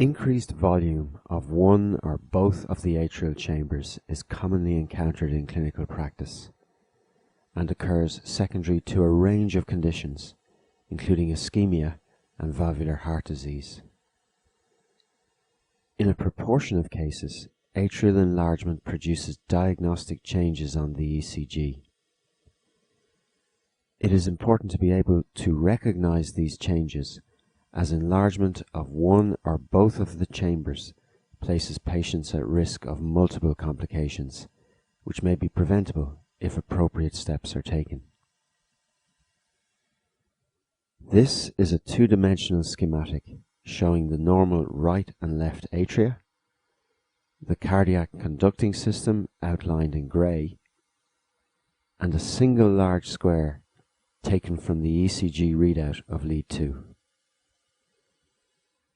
Increased volume of one or both of the atrial chambers is commonly encountered in clinical practice and occurs secondary to a range of conditions, including ischemia and valvular heart disease. In a proportion of cases, atrial enlargement produces diagnostic changes on the ECG. It is important to be able to recognize these changes, as enlargement of one or both of the chambers places patients at risk of multiple complications, which may be preventable if appropriate steps are taken. This is a two-dimensional schematic showing the normal right and left atria, the cardiac conducting system outlined in grey, and a single large square taken from the ECG readout of lead 2.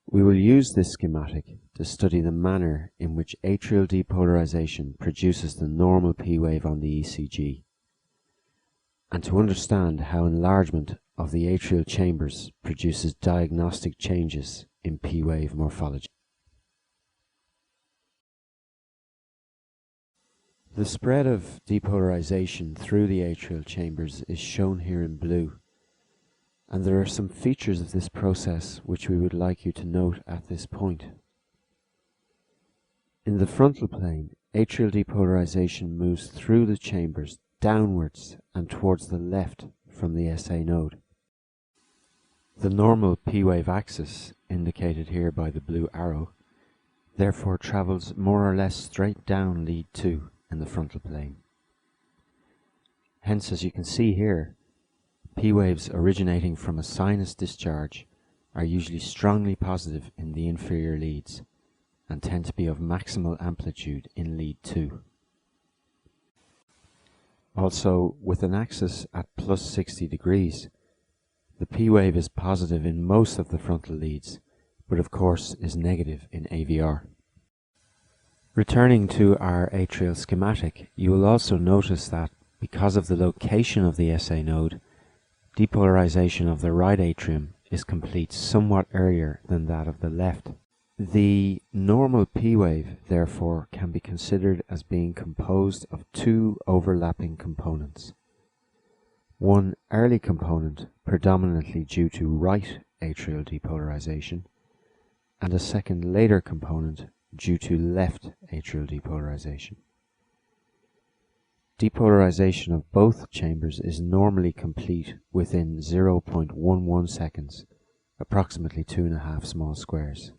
We will use this schematic to study the manner in which atrial depolarization produces the normal P wave on the ECG, and to understand how enlargement of the atrial chambers produces diagnostic changes in P wave morphology. The spread of depolarization through the atrial chambers is shown here in blue, and there are some features of this process which we would like you to note at this point. In the frontal plane, atrial depolarization moves through the chambers downwards and towards the left from the SA node. The normal P-wave axis, indicated here by the blue arrow, therefore travels more or less straight down lead 2 in the frontal plane. Hence, as you can see here, P-waves originating from a sinus discharge are usually strongly positive in the inferior leads and tend to be of maximal amplitude in lead 2. Also, with an axis at plus 60 degrees, the P-wave is positive in most of the frontal leads, but of course is negative in AVR. Returning to our atrial schematic, you will also notice that because of the location of the SA node, depolarization of the right atrium is complete somewhat earlier than that of the left. The normal P wave, therefore, can be considered as being composed of two overlapping components. One early component, predominantly due to right atrial depolarization, and a second later component due to left atrial depolarization. Depolarization of both chambers is normally complete within 0.11 seconds, approximately 2.5 small squares.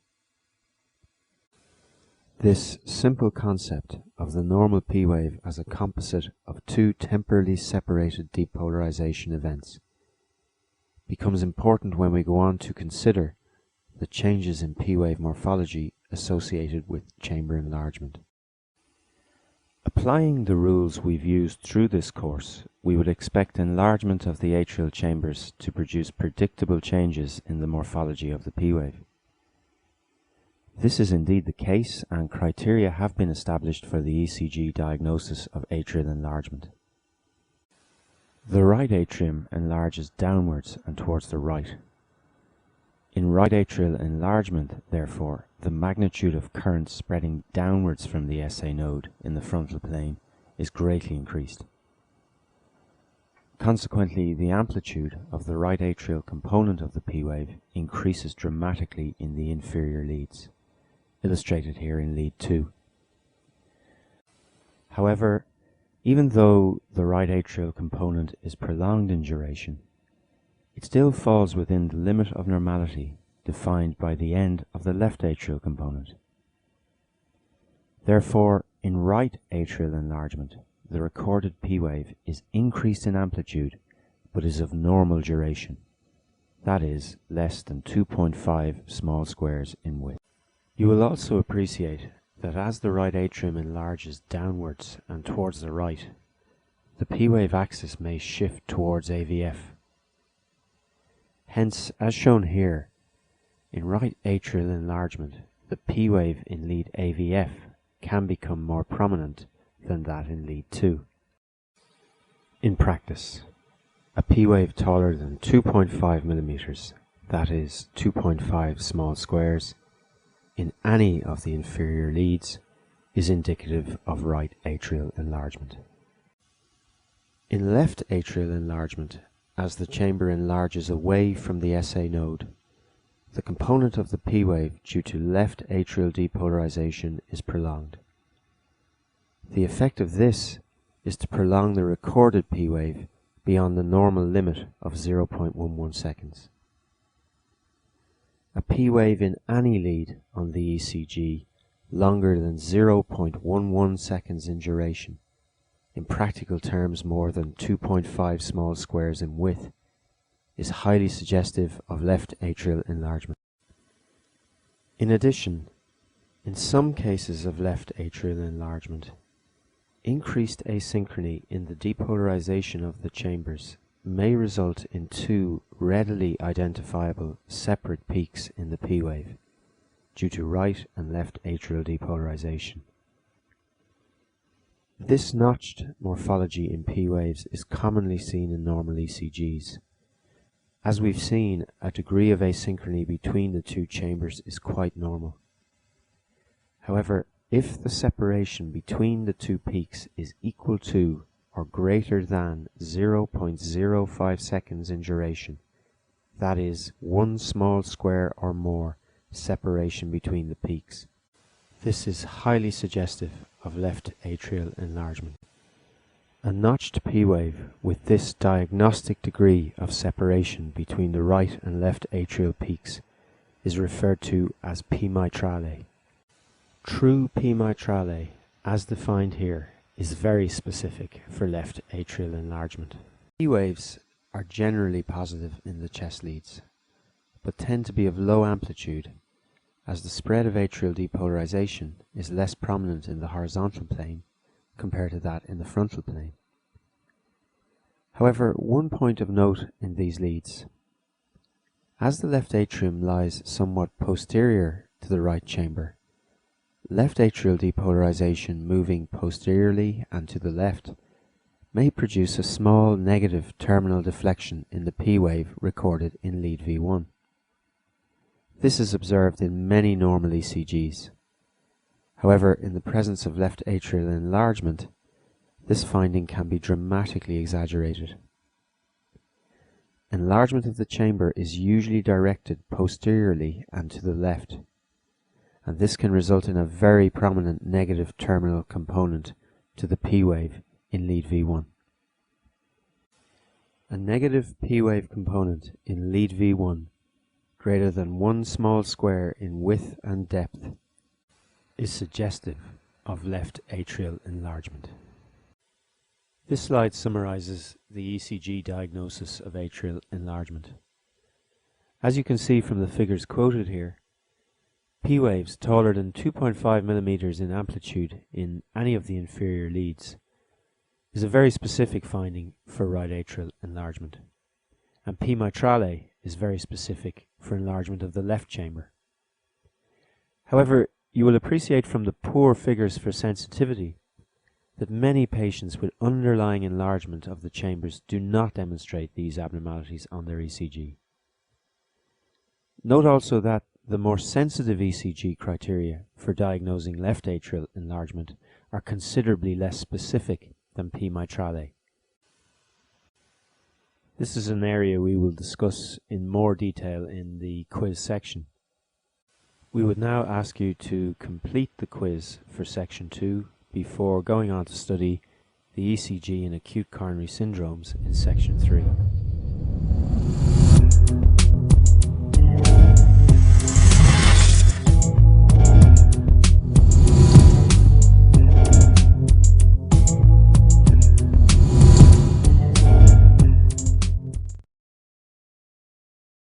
This simple concept of the normal P wave as a composite of two temporally separated depolarization events becomes important when we go on to consider the changes in P wave morphology associated with chamber enlargement. Applying the rules we've used through this course, we would expect enlargement of the atrial chambers to produce predictable changes in the morphology of the P wave. This is indeed the case, and criteria have been established for the ECG diagnosis of atrial enlargement. The right atrium enlarges downwards and towards the right. In right atrial enlargement, therefore, the magnitude of current spreading downwards from the SA node in the frontal plane is greatly increased. Consequently, the amplitude of the right atrial component of the P wave increases dramatically in the inferior leads, illustrated here in lead 2. However, even though the right atrial component is prolonged in duration, it still falls within the limit of normality defined by the end of the left atrial component. Therefore, in right atrial enlargement, the recorded P wave is increased in amplitude but is of normal duration, that is, less than 2.5 small squares in width. You will also appreciate that as the right atrium enlarges downwards and towards the right, the P wave axis may shift towards AVF. Hence, as shown here, in right atrial enlargement, the P wave in lead AVF can become more prominent than that in lead 2. In practice, a P wave taller than 2.5 millimeters, that is 2.5 small squares, in any of the inferior leads is indicative of right atrial enlargement. In left atrial enlargement, as the chamber enlarges away from the SA node, the component of the P wave due to left atrial depolarization is prolonged. The effect of this is to prolong the recorded P wave beyond the normal limit of 0.11 seconds. A P wave in any lead on the ECG longer than 0.11 seconds in duration, in practical terms more than 2.5 small squares in width, is highly suggestive of left atrial enlargement. In addition, in some cases of left atrial enlargement, increased asynchrony in the depolarization of the chambers may result in two readily identifiable separate peaks in the P wave due to right and left atrial depolarization. This notched morphology in P waves is commonly seen in normal ECGs. As we've seen, a degree of asynchrony between the two chambers is quite normal. However, if the separation between the two peaks is equal to or greater than 0.05 seconds in duration, that is, one small square or more separation between the peaks, this is highly suggestive of left atrial enlargement. A notched P wave with this diagnostic degree of separation between the right and left atrial peaks is referred to as P mitrale. True P mitrale, as defined here, is very specific for left atrial enlargement. P waves are generally positive in the chest leads, but tend to be of low amplitude, as the spread of atrial depolarization is less prominent in the horizontal plane compared to that in the frontal plane. However, one point of note in these leads: as the left atrium lies somewhat posterior to the right chamber, left atrial depolarization moving posteriorly and to the left may produce a small negative terminal deflection in the P wave recorded in lead V1. This is observed in many normal ECGs. However, in the presence of left atrial enlargement, this finding can be dramatically exaggerated. Enlargement of the chamber is usually directed posteriorly and to the left, and this can result in a very prominent negative terminal component to the P wave in lead V1. A negative P wave component in lead V1 greater than one small square in width and depth is suggestive of left atrial enlargement. This slide summarizes the ECG diagnosis of atrial enlargement. As you can see from the figures quoted here, P waves taller than 2.5 millimeters in amplitude in any of the inferior leads is a very specific finding for right atrial enlargement, and P mitrale is very specific for enlargement of the left chamber. However, you will appreciate from the poor figures for sensitivity that many patients with underlying enlargement of the chambers do not demonstrate these abnormalities on their ECG. Note also that the more sensitive ECG criteria for diagnosing left atrial enlargement are considerably less specific than P mitrale. This is an area we will discuss in more detail in the quiz section. We would now ask you to complete the quiz for section 2 before going on to study the ECG in acute coronary syndromes in section 3.